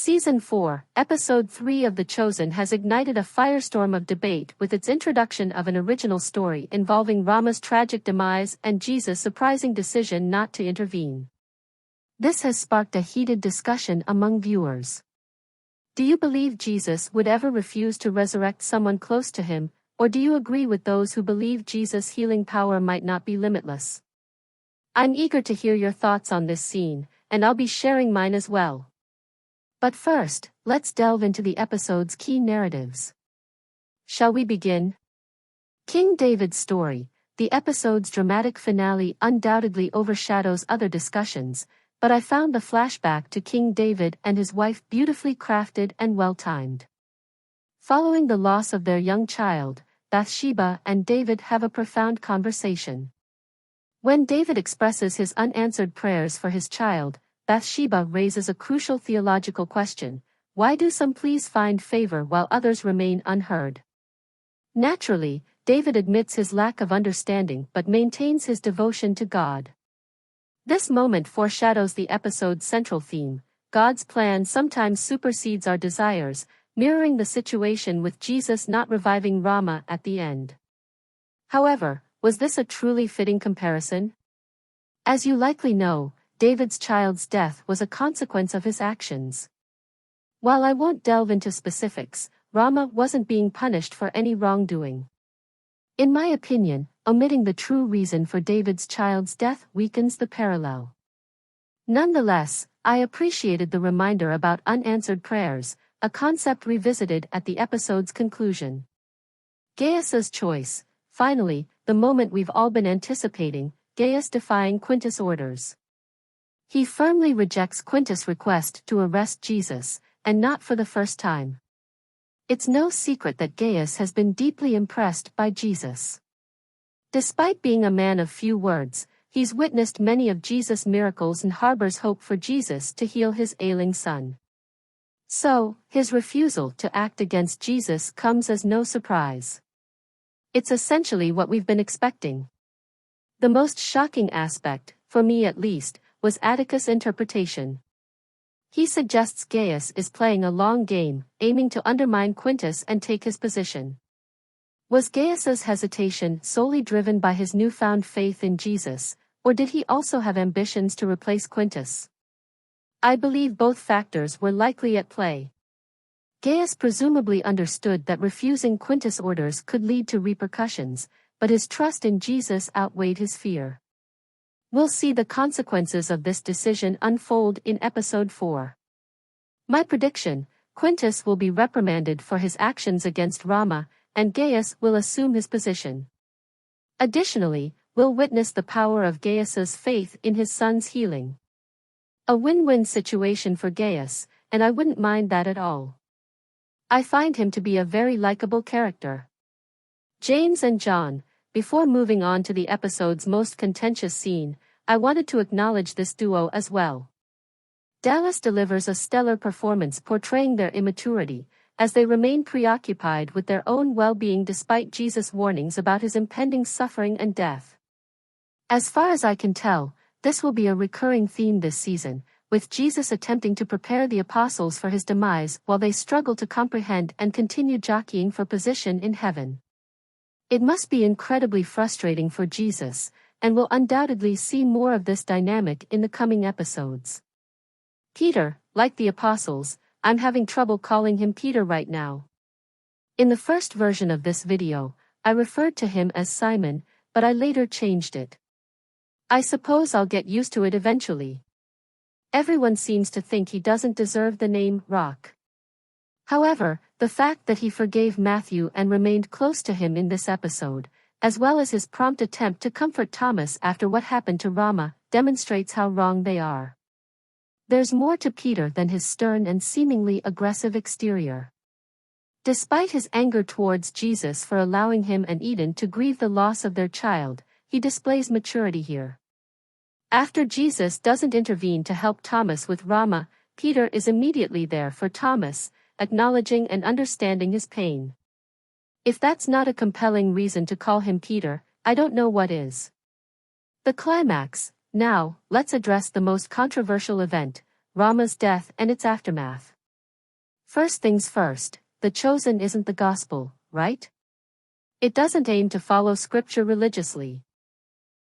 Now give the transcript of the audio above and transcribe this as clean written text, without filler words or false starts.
Season 4, Episode 3 of The Chosen has ignited a firestorm of debate with its introduction of an original story involving Rama's tragic demise and Jesus' surprising decision not to intervene. This has sparked a heated discussion among viewers. Do you believe Jesus would ever refuse to resurrect someone close to him, or do you agree with those who believe Jesus' healing power might not be limitless? I'm eager to hear your thoughts on this scene, and I'll be sharing mine as well. But first, let's delve into the episode's key narratives. Shall we begin? King David's story. The episode's dramatic finale undoubtedly overshadows other discussions, but I found the flashback to King David and his wife beautifully crafted and well-timed. Following the loss of their young child, Bathsheba and David have a profound conversation. When David expresses his unanswered prayers for his child, Bathsheba raises a crucial theological question: why do some pleas find favor while others remain unheard? Naturally, David admits his lack of understanding but maintains his devotion to God. This moment foreshadows the episode's central theme: God's plan sometimes supersedes our desires, mirroring the situation with Jesus not reviving Rama at the end. However, was this a truly fitting comparison? As you likely know, David's child's death was a consequence of his actions. While I won't delve into specifics, Rama wasn't being punished for any wrongdoing. In my opinion, omitting the true reason for David's child's death weakens the parallel. Nonetheless, I appreciated the reminder about unanswered prayers, a concept revisited at the episode's conclusion. Gaius's choice. Finally, the moment we've all been anticipating, Gaius defying Quintus' orders. He firmly rejects Quintus' request to arrest Jesus, and not for the first time. It's no secret that Gaius has been deeply impressed by Jesus. Despite being a man of few words, he's witnessed many of Jesus' miracles and harbors hope for Jesus to heal his ailing son. So, his refusal to act against Jesus comes as no surprise. It's essentially what we've been expecting. The most shocking aspect, for me at least, was Atticus' interpretation. He suggests Gaius is playing a long game, aiming to undermine Quintus and take his position. Was Gaius's hesitation solely driven by his newfound faith in Jesus, or did he also have ambitions to replace Quintus? I believe both factors were likely at play. Gaius presumably understood that refusing Quintus' orders could lead to repercussions, but his trust in Jesus outweighed his fear. We'll see the consequences of this decision unfold in Episode 4. My prediction: Quintus will be reprimanded for his actions against Rama, and Gaius will assume his position. Additionally, we'll witness the power of Gaius's faith in his son's healing. A win-win situation for Gaius, and I wouldn't mind that at all. I find him to be a very likable character. James and John. Before moving on to the episode's most contentious scene, I wanted to acknowledge this duo as well. Dallas delivers a stellar performance portraying their immaturity, as they remain preoccupied with their own well-being despite Jesus' warnings about his impending suffering and death. As far as I can tell, this will be a recurring theme this season, with Jesus attempting to prepare the apostles for his demise while they struggle to comprehend and continue jockeying for position in heaven. It must be incredibly frustrating for Jesus, and we'll undoubtedly see more of this dynamic in the coming episodes. Peter, like the apostles, I'm having trouble calling him Peter right now. In the first version of this video, I referred to him as Simon, but I later changed it. I suppose I'll get used to it eventually. Everyone seems to think he doesn't deserve the name Rock. However, the fact that he forgave Matthew and remained close to him in this episode, as well as his prompt attempt to comfort Thomas after what happened to Rama, demonstrates how wrong they are. There's more to Peter than his stern and seemingly aggressive exterior. Despite his anger towards Jesus for allowing him and Eden to grieve the loss of their child, he displays maturity here. After Jesus doesn't intervene to help Thomas with Rama, Peter is immediately there for Thomas, acknowledging and understanding his pain. If that's not a compelling reason to call him Peter, I don't know what is. The climax. Now, let's address the most controversial event, Rama's death and its aftermath. First things first, The Chosen isn't the gospel, right? It doesn't aim to follow scripture religiously.